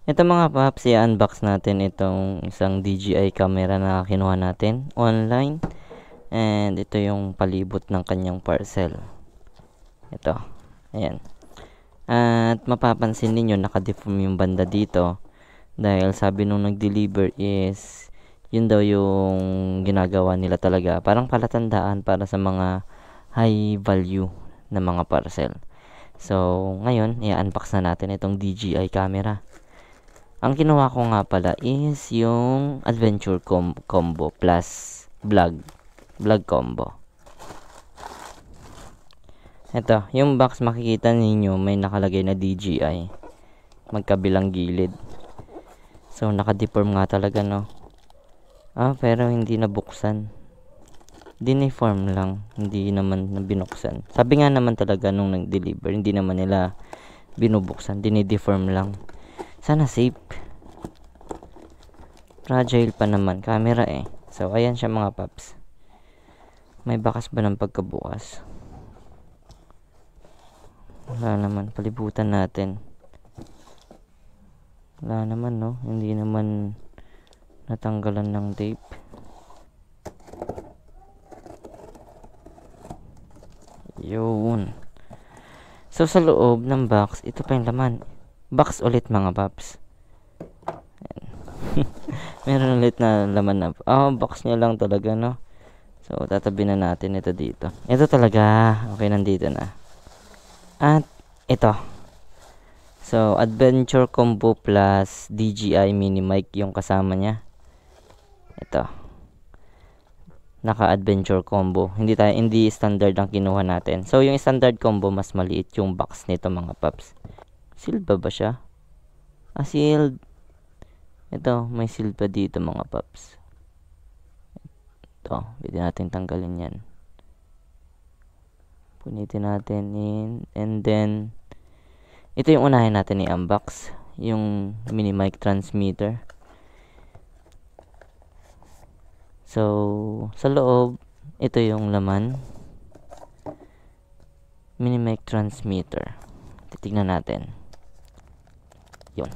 Ito mga paps, i-unbox natin itong isang DJI camera na kinuha natin online. And ito yung palibot ng kanyang parcel. Ito. Ayan. At mapapansin ninyo, naka-deform yung banda dito. Dahil sabi nung nag-deliver is, yun daw yung ginagawa nila talaga. Parang palatandaan para sa mga high value na mga parcel. So, ngayon, i-unbox na natin itong DJI camera. Ang kinuha ko nga pala is yung Adventure Combo plus Vlog Combo. Ito, yung box makikita ninyo may nakalagay na DJI magkabilang gilid. So, naka-deform nga talaga, no? Pero hindi nabuksan. Diniform lang, hindi naman binuksan. Sabi nga naman talaga nung nag-deliver, hindi naman nila binubuksan, dinideform lang. Sana safe. Fragile pa naman camera eh. So ayan siya mga paps. May bakas ba ng pagkabukas? Wala naman. Palibutan natin. Wala naman, no? Hindi naman natanggalan ng tape. Yun. So sa loob ng box, ito pa yung laman. Box ulit mga paps. Meron ulit na laman na. Box niya lang talaga, no? So, tatabi na natin ito dito. Ito talaga. Okay, nandito na. At ito. So, Adventure Combo plus DJI Mini Mic yung kasama niya. Ito. Naka-Adventure Combo. Hindi standard ang kinuha natin. So, yung standard combo, mas maliit yung box nito mga paps. Sealed ba siya? Sealed. Ito, may sealed pa dito mga paps. Ito, pwede natin tanggalin yan. Punitin natin in. And then, ito yung unahin natin i-unbox. Yung mini mic transmitter. So, sa loob, ito yung laman. Mini mic transmitter. Titignan natin. Yun.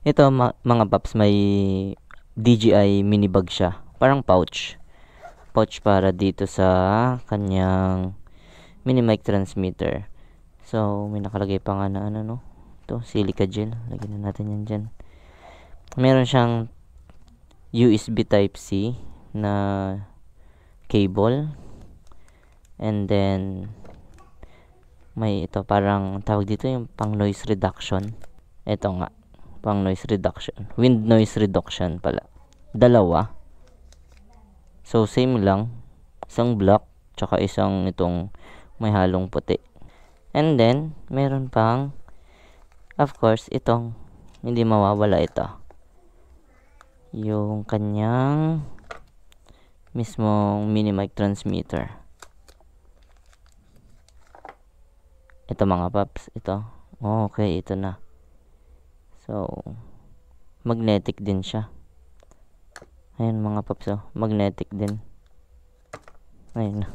Ito mga paps, may DJI mini bag siya. Parang pouch. Pouch para dito sa kanyang mini mic transmitter. So, may nakalagay pa nga na no? Ito, silica gel. Lagyan na natin yan dyan. Meron siyang USB Type-C na cable. And then, may ito parang tawag dito yung pang noise reduction. Ito nga, pang noise reduction. Wind noise reduction pala. Dalawa. So, same lang. Isang black, tsaka isang itong may halong puti. And then, meron pang, of course, itong hindi mawawala ito. Yung kanyang mismong mini mic transmitter. Ito mga paps, ito. Okay, ito na. So, magnetic din siya. Ayan mga paps, magnetic din. Ayun.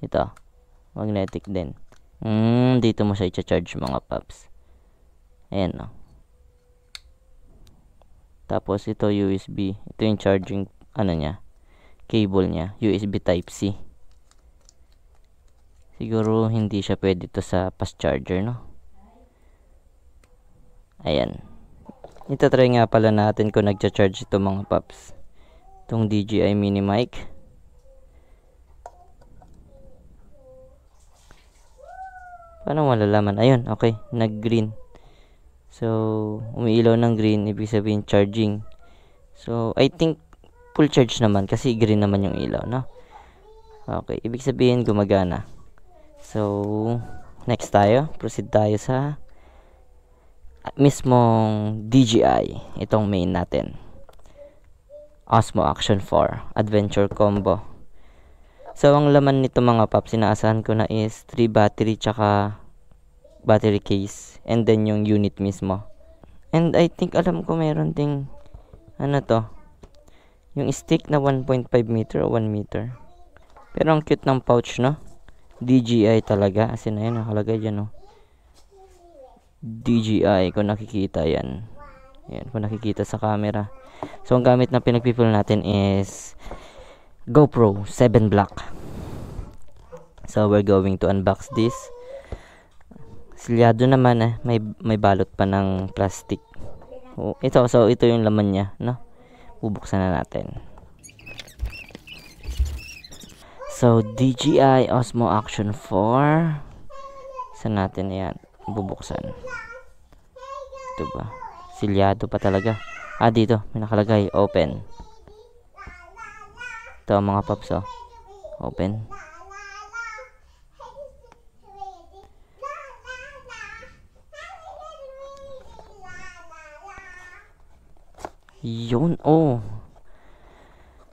Ito, magnetic din. Dito mo siya i-charge mga paps. Ayan, Tapos ito USB. Ito yung charging niya, cable niya, USB Type-C. Siguro hindi siya pwede to sa fast charger, no? Ayan. Ito try nga pala natin kung nagcha-charge ito mga paps. Itong DJI Mini Mic. Paano malalaman? Ayun, okay. Nag-green. So, umiilaw ng green, ibig sabihin charging. So, I think full charge naman kasi green naman yung ilaw, no? Okay, ibig sabihin gumagana. So, next tayo. Proceed tayo sa mismong DJI. Itong main natin. Osmo Action 4 Adventure Combo. So, ang laman nito mga paps, sinaasahan ko na is 3 battery tsaka battery case. And then yung unit mismo. And I think alam ko meron ding yung stick na 1.5 meter o 1 meter. Pero ang cute ng pouch, no? DJI talaga. As in, ayun, nakalagay dyan, no? DJI, kung nakikita yan. Yan, kung nakikita sa camera. So, ang gamit na pinagpipil natin is GoPro 7 Black. So, we're going to unbox this. Silyado naman may balot pa ng plastic. Oh, ito yung laman niya, no? Bubuksan na natin. So, DJI Osmo Action 4. Saan natin yan bubuksan? Ito ba? Silyado pa talaga. Dito. May nakalagay. Open. Ito mga paps, oh. Open. Yun, oh.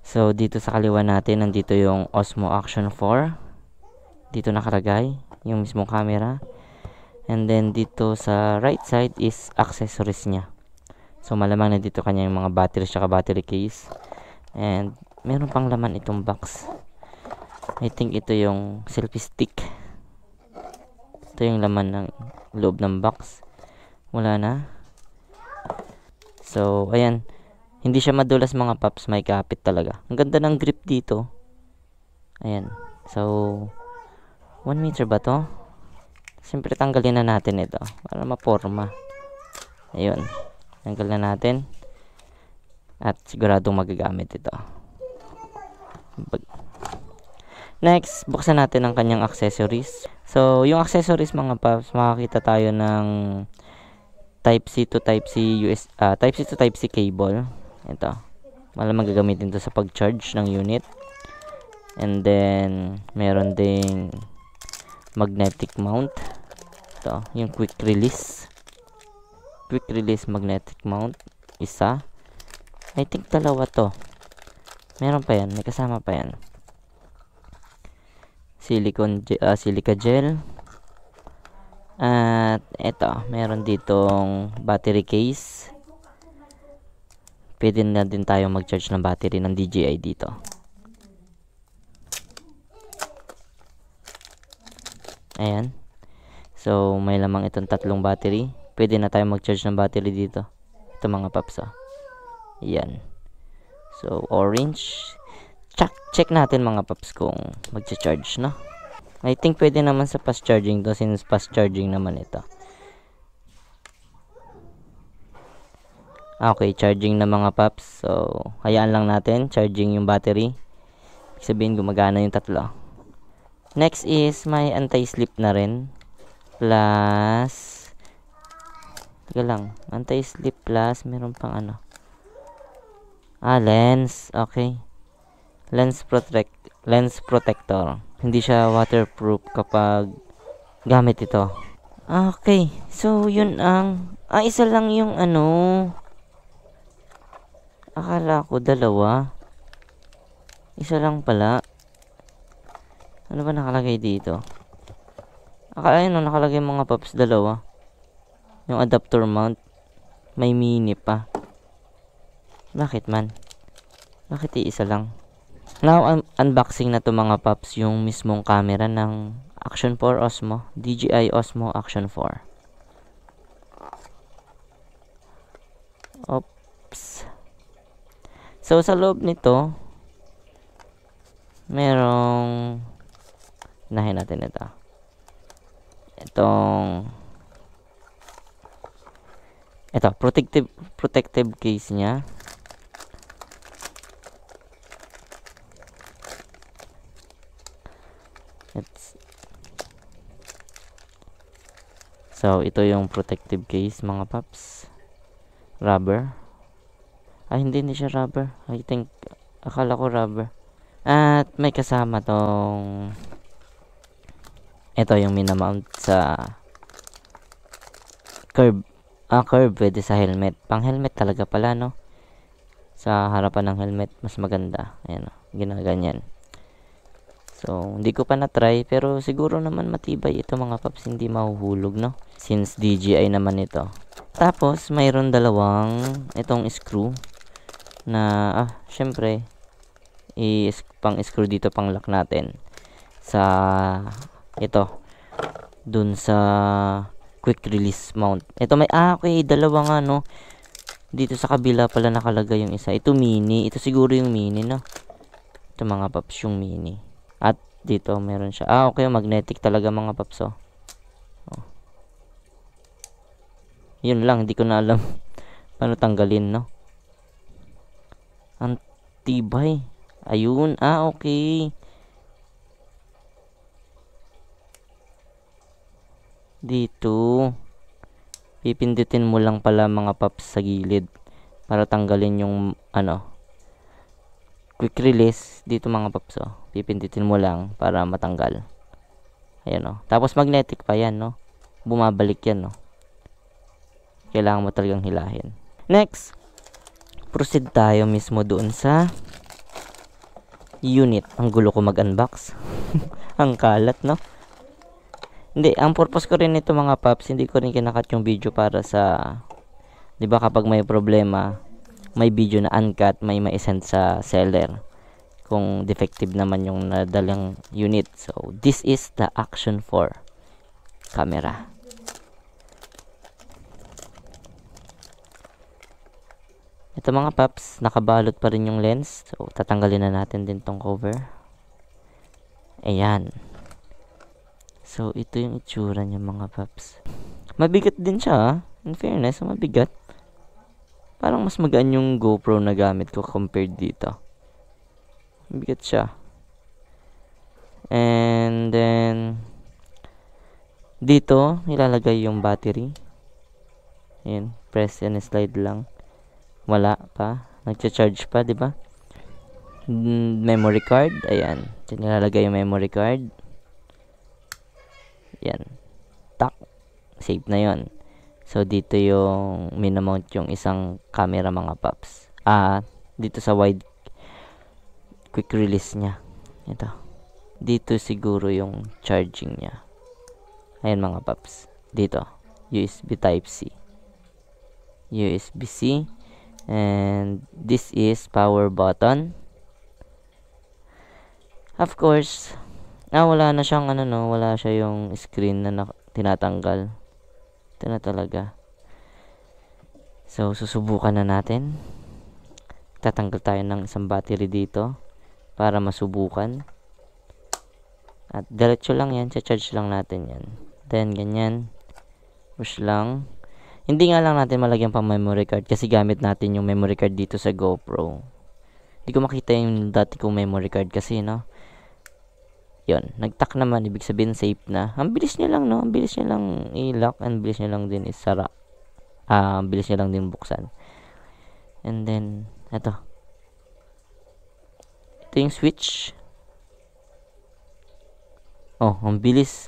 So, dito sa kaliwa natin, nandito yung Osmo Action 4. Dito nakalagay yung mismong camera. And then, dito sa right side is accessories niya. So, malamang na dito kanya yung mga batteries tsaka battery case. And, meron pang laman itong box. I think ito yung selfie stick. Ito yung laman ng loob ng box. Wala na. So, ayan. Hindi siya madulas mga paps, may kapit talaga. Ang ganda ng grip dito. Ayan. So, 1 meter ba to? Siyempre tanggalin na natin ito para maporma. Ayun. Tanggal na natin. At siguradong magagamit ito. Next, buksan natin ang kanyang accessories. So, yung accessories mga paps, makakita tayo ng Type-C to Type-C Type-C to Type-C cable. Ito. Malamang gagamitin ito sa pag-charge ng unit. And then, meron ding magnetic mount. Ito, yung quick release. Quick release magnetic mount. Isa. I think dalawa to. Meron pa yan. May kasama pa yan. Silica gel. At ito, meron ditong battery case. Pwede na din tayo mag-charge ng battery ng DJI dito. Ayan. So, may lamang itong tatlong battery. Pwede na tayo mag-charge ng battery dito. Ito mga paps, oh. Ayan. So, orange. Check natin mga paps kung mag-charge, no? I think pwede naman sa fast charging to since fast charging naman ito. Okay, charging na mga paps. So, hayaan lang natin. Charging yung battery. Ibig sabihin, gumagana yung tatlo. Next is, may anti-slip na rin. Plus, teka lang. Anti-slip plus, meron pang ano. Lens. Okay. Lens protector. Hindi siya waterproof kapag gamit ito. Okay. So, yun ang... isa lang yung ano... Akala ko dalawa. Isa lang pala. Ano ba nakalagay dito? Ayun, nakalagay mga paps, dalawa. Yung adapter mount. May mini pa. Bakit man? Bakit iisa lang? Now, unboxing na to mga paps, yung mismong camera ng Action 4 Osmo. DJI Osmo Action 4. Oops. So, sa loob nito, merong, nahin natin ito. Ito, protective case niya. So, ito yung protective case mga paps. Rubber. Hindi siya rubber. I think, akala ko rubber. At may kasama tong ito yung minamount sa curve. Curve pwede sa helmet. Pang helmet talaga pala, no? Sa harapan ng helmet, mas maganda. Ayan, ginaganyan. So, hindi ko pa na-try, pero siguro naman matibay ito mga paps, hindi mahuhulog, no? Since DJI naman ito. Tapos, mayroon dalawang itong screw na, syempre, pang-screw dito, pang-lock natin sa ito, dun sa quick release mount. Ito may, okay, dalawa nga, no. Dito sa kabila pala nakalagay yung isa. Ito mini. Ito siguro yung mini, no. Ito mga paps, yung mini. At dito meron siya. Okay, magnetic talaga mga paps, oh. Yun lang, hindi ko na alam paano tanggalin, no. Ang tibay. Ayun, okay. Dito. Pipindutin mo lang pala mga paps sa gilid para tanggalin yung quick release. Dito mga paps, oh. Pipindutin mo lang para matanggal. Ayan, oh. Tapos magnetic pa yan, no. Bumabalik yan, no. Kailangan mo talagang hilahin. Next, proceed tayo mismo doon sa unit. Ang gulo ko mag-unbox. Ang kalat, no. Hindi, ang purpose ko rin nito mga paps, hindi ko rin kinakat yung video para sa, di ba kapag may problema, may video na uncut, may ma-send sa seller kung defective naman yung nadalang unit. So, this is the Action 4 camera. Ito mga paps, nakabalot pa rin yung lens. So, tatanggalin na natin din tong cover. Ayan. So, ito yung itsura niya mga paps. Mabigat din siya, ha? In fairness, mabigat. Parang mas magaan yung GoPro na gamit ko compared dito. Mabigat siya. And then, dito, ilalagay yung battery. Ayan, press and slide lang. Wala pa. Nagcha-charge pa, di ba? Memory card. Ayan. Diyan nilalagay yung memory card. Yan. Tak. Save na yon. So, dito yung minamount yung isang camera mga paps. Dito sa wide quick release niya. Ito. Dito siguro yung charging niya. Ayan mga paps. Dito. USB Type-C. USB-C. And this is power button. Of course, wala na siyang wala siya yung screen na tinatanggal. Ito na talaga. So, susubukan na natin. Tatanggal tayo ng isang battery dito para masubukan. At diretso lang yan, charge lang natin yan. Then, ganyan. Push lang. Hindi nga lang natin malagyan pa memory card kasi gamit natin yung memory card dito sa GoPro. Hindi ko makita yung dati kong memory card kasi, no? Yun, nag-tuck naman, ibig sabihin safe na. Ang bilis niya lang, no? Ang bilis niya lang i-lock, ang bilis niya lang din isara. Ang bilis niya lang din buksan. And then, ito. Ito yung switch. Oh, ang bilis.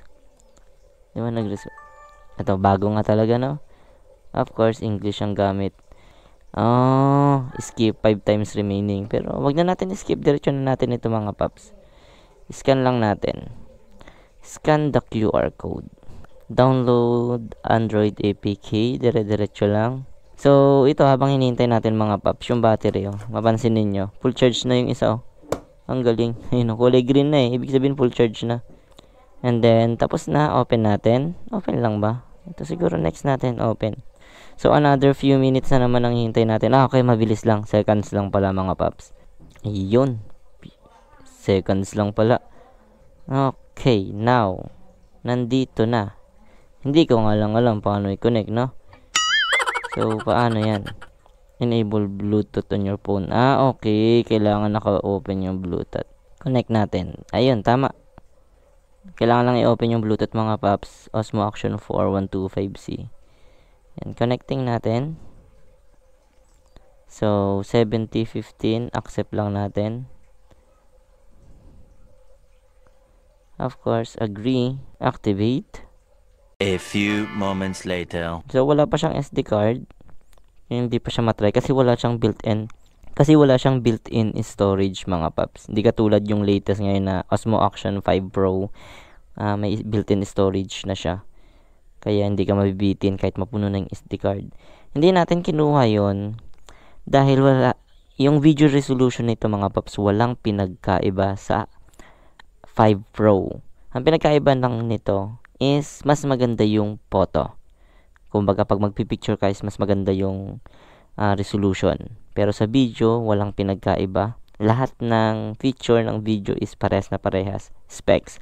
Di ba ito, bago nga talaga, no? Of course, English ang gamit. Skip 5 times remaining. Pero, wag na natin skip. Diretso na natin ito mga paps. Scan lang natin. Scan the QR code. Download Android APK. Dire-diretso lang. So, ito habang hinihintay natin mga paps, yung battery, oh. Mapansin ninyo, full charge na yung isa, oh. Ang galing. Ayun, kulay green na eh. Ibig sabihin full charge na. And then, tapos na. Open natin. Open lang ba? Ito siguro next natin. Open. So, another few minutes na naman ang hintay natin. Okay, mabilis lang. Seconds lang pala mga paps. Ayun. Seconds lang pala. Okay, now. Nandito na. Hindi ko nga lang alam paano i-connect, no? So, paano yan? Enable Bluetooth on your phone. Okay. Kailangan naka-open yung Bluetooth. Connect natin. Ayun, tama. Kailangan lang i-open yung Bluetooth mga paps. Osmo Action 4125C. And connecting natin. So, 7015. Accept lang natin. Of course, agree. Activate. A few moments later. So, wala pa siyang SD card. Hindi pa siya matry kasi wala siyang built-in. Kasi wala siyang built-in storage mga paps. Hindi katulad yung latest ngayon na Osmo Action 5 Pro. May built-in storage na siya. Kaya hindi ka mabibitin kahit mapuno ng SD card. Hindi natin kinuha yon dahil wala, yung video resolution nito mga paps, walang pinagkaiba sa 5 Pro. Ang pinagkaiba lang nito is mas maganda yung photo. Kumbaga pag magpipicture ka is mas maganda yung resolution. Pero sa video, walang pinagkaiba. Lahat ng feature ng video is parehas na parehas specs.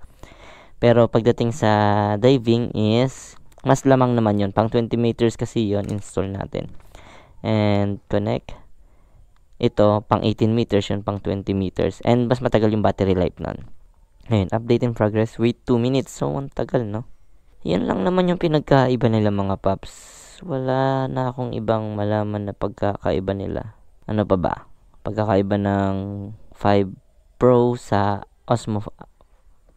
Pero pagdating sa diving is mas lamang naman yun. Pang 20 meters kasi yun, install natin. And connect. Ito, pang 18 meters yun, pang 20 meters. And mas matagal yung battery life nun. Ngayon, update in progress. Wait 2 minutes. So, ang tagal, no? Yan lang naman yung pinagkaiba nila mga paps. Wala na akong ibang malaman na pagkakaiba nila. Ano pa ba? Pagkakaiba ng 5 Pro sa Osmo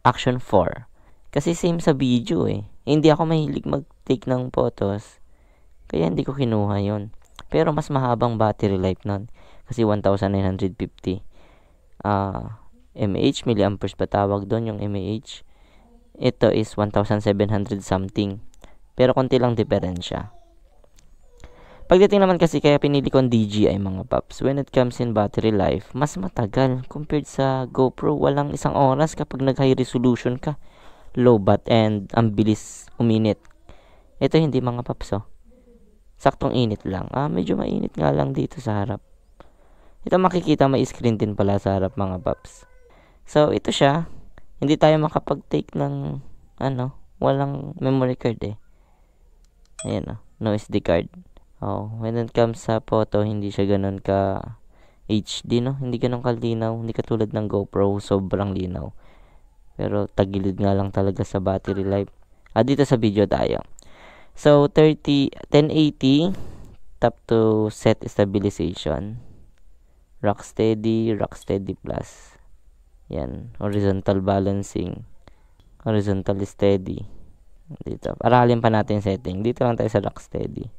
Action 4. Kasi same sa video eh. Hindi ako mahilig mag-take ng photos. Kaya hindi ko kinuha yon. Pero mas mahabang battery life nun. Kasi 1,950 mAh, milliamperes pa tawag doon yung mAh. Ito is 1,700 something. Pero konti lang diferensya. Pagdating naman kasi kaya pinili ko ang DJI mga paps. When it comes in battery life, mas matagal. Compared sa GoPro, walang 1 oras kapag nag-high resolution ka. Low bat and ang bilis uminit. Ito hindi mga paps oh. Saktong init lang. Medyo mainit nga lang dito sa harap. Ito makikita may screen din pala sa harap mga paps. So ito siya. Hindi tayo makapag-take ng walang memory card eh. Ayan no SD card. When it comes sa photo, hindi siya ganun ka HD no. Hindi ganun kalinaw. Hindi katulad ng GoPro, sobrang linaw. Pero tagilid nga lang talaga sa battery life. Dito sa video tayo. So 1080 tap to set stabilization. Rocksteady plus. Yan, horizontal balancing. Horizontal steady. Dito, aralin pa natin setting. Dito lang tayo sa rocksteady.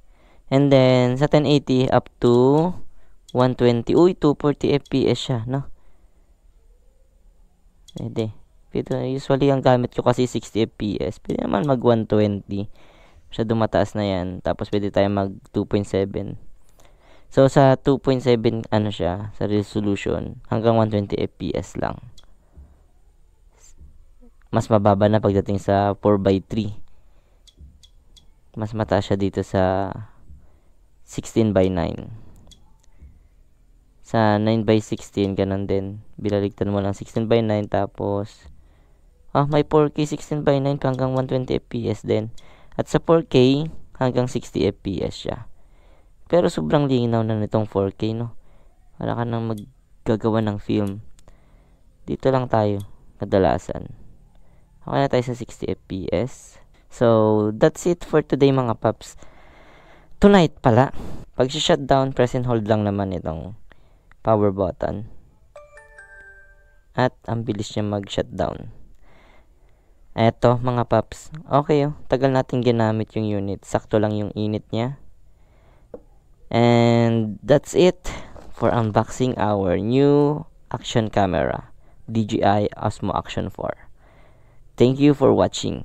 And then sa 1080 up to 120. 240 FPS siya, no? Pwede. Usually ang gamit ko kasi 60 FPS. Pwede naman mag 120. Masyadong mataas na yan. Tapos pwede tayo mag 2.7. So sa 2.7 siya sa resolution hanggang 120 FPS lang. Mas mababa na pagdating sa 4:3. Mas mataas siya dito sa 16:9. Sa 9:16 ganun din. Bilaligtan mo lang 16:9 tapos may 4K 16:9 hanggang 120 FPS din. At sa 4K hanggang 60 FPS siya. Pero sobrang linaw na nitong 4K no. Wala ka nang maggagawa ng film. Dito lang tayo kadalasan. Okay na tayo sa 60 FPS. So that's it for today mga paps. Tonight pala, pag shutdown, press and hold lang naman itong power button. At ang bilis niya mag-shutdown. Eto mga paps, okay tagal natin ginamit yung unit. Sakto lang yung init niya. And that's it for unboxing our new action camera, DJI Osmo Action 4. Thank you for watching.